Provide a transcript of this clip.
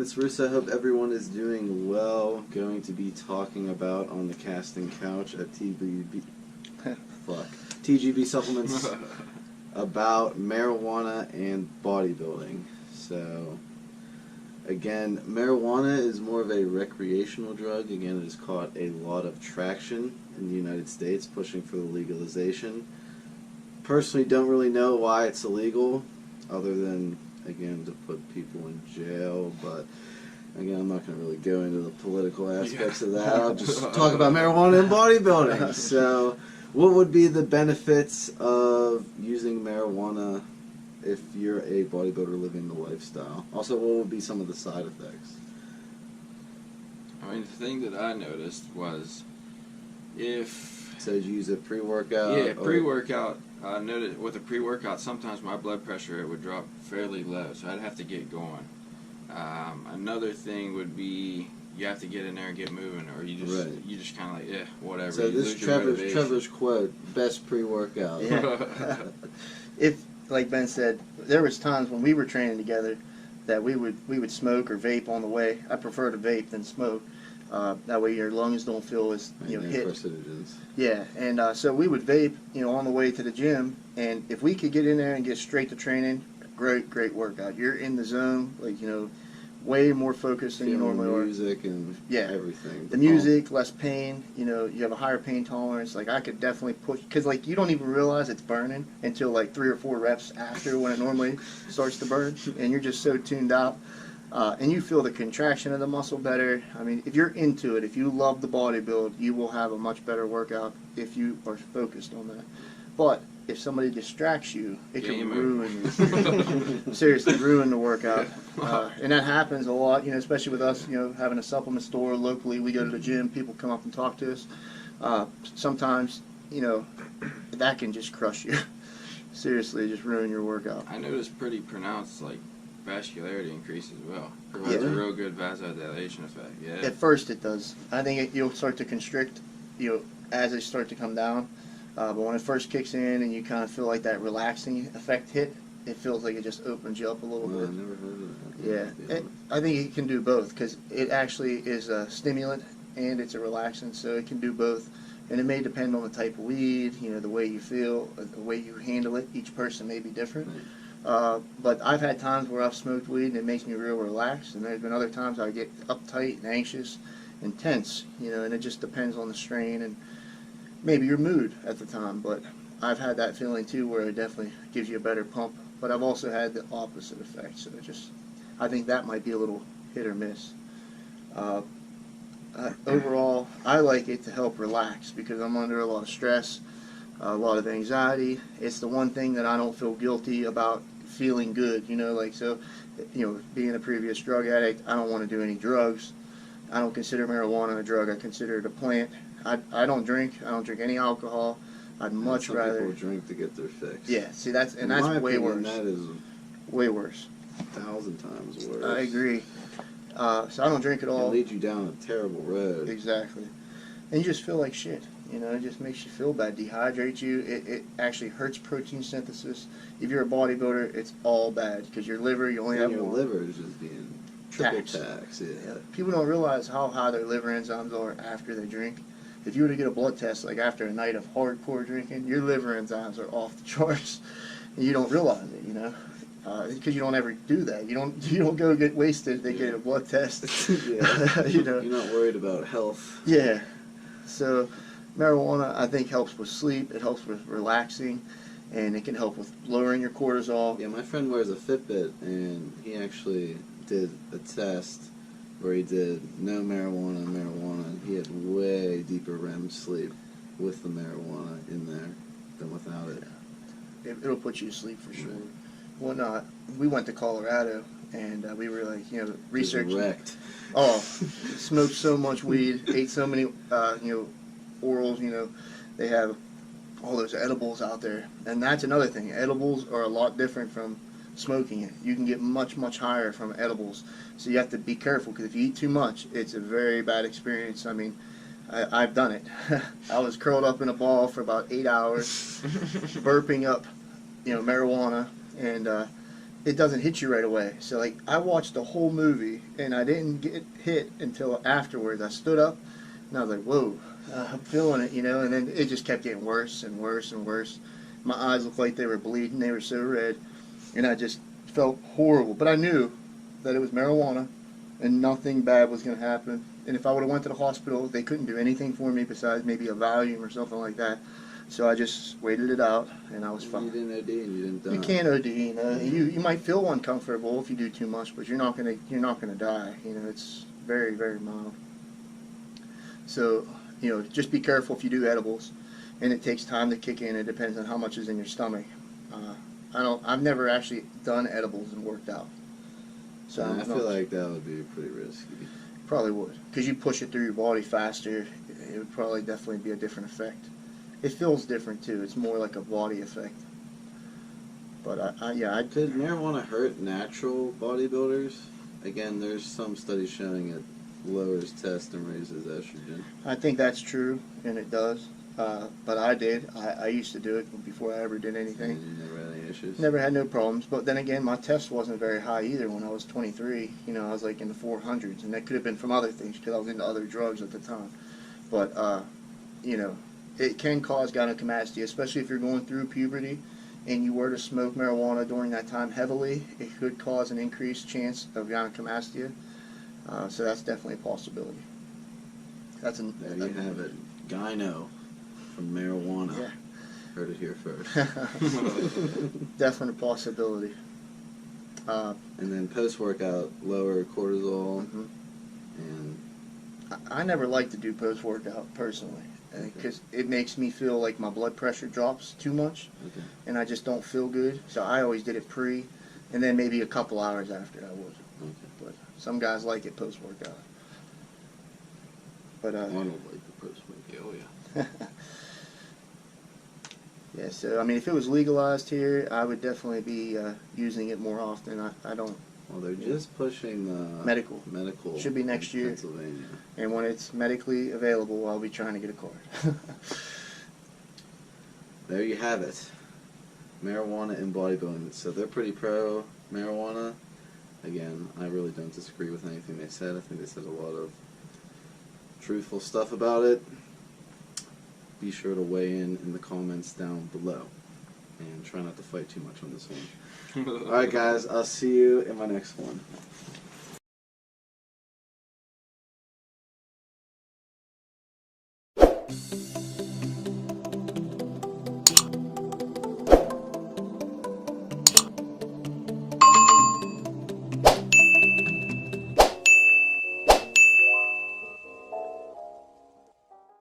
it's Russo. I hope everyone is doing well. Going to be talking about on the casting couch at TGB Supplements about marijuana and bodybuilding. So, again, marijuana is more of a recreational drug. Again, it has caught a lot of traction in the United States, pushing for the legalization. Personally, don't really know why it's illegal, other than, again, to put people in jail. But again, I'm not going to really go into the political aspects of that. I'll just talk about marijuana and bodybuilding. So, what would be the benefits of using marijuana if you're a bodybuilder living the lifestyle? Also, what would be some of the side effects? I mean, the thing that I noticed was if... So you use a pre-workout? Yeah, pre-workout. I noticed with a pre-workout, sometimes my blood pressure, it would drop fairly low, so I'd have to get going. Another thing would be you have to get in there and get moving, or you just kind of like, whatever. So this is Trevor's quote, best pre-workout. Yeah. If, like Ben said, there was times when we were training together that we would smoke or vape on the way. I prefer to vape than smoke. That way your lungs don't feel as hit. Carcinogens. Yeah, and so we would vape, on the way to the gym, and if we could get in there and get straight to training, great workout. You're in the zone, way more focused than you normally are. Music and everything. The music, less pain. You have a higher pain tolerance. Like I could definitely push, because you don't even realize it's burning until like 3 or 4 reps after when it normally starts to burn, and you're just so tuned out. And you feel the contraction of the muscle better. I mean, if you're into it, if you love the bodybuild, you will have a much better workout if you are focused on that. But if somebody distracts you, it can ruin you. Seriously, ruin the workout. And that happens a lot, especially with us, having a supplement store locally. We go to the gym, people come up and talk to us. Sometimes, that can just crush you. Seriously, just ruin your workout. I noticed pretty pronounced, vascularity increase as well. Provides a real good vasodilation effect. Yeah. At first it does. I think you'll start to constrict, as they start to come down. But when it first kicks in and you kind of feel like that relaxing effect hit, it feels like it just opens you up a little bit. I never heard of that. Yeah. I think it can do both because it actually is a stimulant and it's a relaxant, so it can do both. And it may depend on the type of weed, the way you feel, the way you handle it. Each person may be different. Right. But I've had times where I've smoked weed and it makes me real relaxed, and there's been other times I get uptight and anxious and tense, and it just depends on the strain and maybe your mood at the time. But I've had that feeling too where it definitely gives you a better pump, but I've also had the opposite effect, so I think that might be a little hit or miss. Overall, I like it to help relax because I'm under a lot of stress, a lot of anxiety. It's the one thing that I don't feel guilty about feeling good, being a previous drug addict, I don't want to do any drugs. I don't consider marijuana a drug. I consider it a plant. I don't drink. I don't drink any alcohol. I'd much rather... Some people drink to get their fix. Yeah, see, that's way worse. That is way worse. 1,000 times worse. I agree. So I don't drink at all. It leads you down a terrible road. Exactly. And you just feel like shit. It just makes you feel bad, dehydrates you. It actually hurts protein synthesis. If you're a bodybuilder, it's all bad because your liver, you only have your one. liver is just being triple taxed. Yeah. People don't realize how high their liver enzymes are after they drink. If you were to get a blood test, after a night of hardcore drinking, your liver enzymes are off the charts, and you don't realize it. Because you don't ever do that. You don't go get wasted. They get a blood test. Yeah. You're not worried about health. Yeah. So marijuana, I think, helps with sleep. It helps with relaxing, and it can help with lowering your cortisol. Yeah, my friend wears a Fitbit, and he actually did a test where he did no marijuana, and he had way deeper REM sleep with the marijuana in there than without it. It'll put you to sleep for sure. When we went to Colorado, and we were researching. Wrecked. Oh, smoked so much weed, ate so many, orals. They have all those edibles out there, and that's another thing. Edibles are a lot different from smoking it. You can get much higher from edibles, so you have to be careful because if you eat too much, it's a very bad experience. I mean, I've done it. I was curled up in a ball for about 8 hours, burping up, marijuana, and it doesn't hit you right away. So like I watched the whole movie and I didn't get hit until afterwards. I stood up and I was like, whoa, I'm feeling it, you know, and then it just kept getting worse and worse and worse. My eyes looked like they were bleeding. They were so red. And I just felt horrible. But I knew that it was marijuana and nothing bad was going to happen. And if I would have went to the hospital, they couldn't do anything for me besides maybe a Valium or something like that. So I just waited it out, and I was fine. You didn't OD and you didn't die. You can't OD, you know. You might feel uncomfortable if you do too much, but you're not gonna die. You know, it's very, very mild. So, you know, just be careful if you do edibles, and it takes time to kick in. It depends on how much is in your stomach. I've never actually done edibles and worked out. So I feel like that would be pretty risky. Probably would, because you push it through your body faster. It would probably definitely be a different effect. It feels different too. It's more like a body effect. But Could marijuana hurt natural bodybuilders? Again, there's some studies showing it lowers test and raises estrogen. I think that's true, and it does. But I did. I used to do it before I ever did anything. And you never had any issues? Never had no problems. But then again, my test wasn't very high either when I was 23. You know, I was like in the 400s, and that could have been from other things because I was into other drugs at the time. But, you know, it can cause gynecomastia, especially if you're going through puberty and you were to smoke marijuana during that time heavily. It could cause an increased chance of gynecomastia. So that's definitely a possibility. There you have it. Gyno from marijuana. Yeah. Heard it here first. Definite possibility. And then post-workout, lower cortisol. Mhm. And I never like to do post-workout personally because it makes me feel like my blood pressure drops too much, and I just don't feel good. So I always did it pre, and then maybe a couple hours after I would. But some guys like it post-workout. But I don't like the post-workout. Oh yeah. Yeah, so I mean, if it was legalized here, I would definitely be using it more often. I don't. Well, they're just pushing the Medical. Should be next in year. Pennsylvania. And when it's medically available, I'll be trying to get a card. There you have it. Marijuana and bodybuilding. So they're pretty pro marijuana. Again, I really don't disagree with anything they said. I think they said a lot of truthful stuff about it. Be sure to weigh in the comments down below. And try not to fight too much on this one. Alright guys, I'll see you in my next one.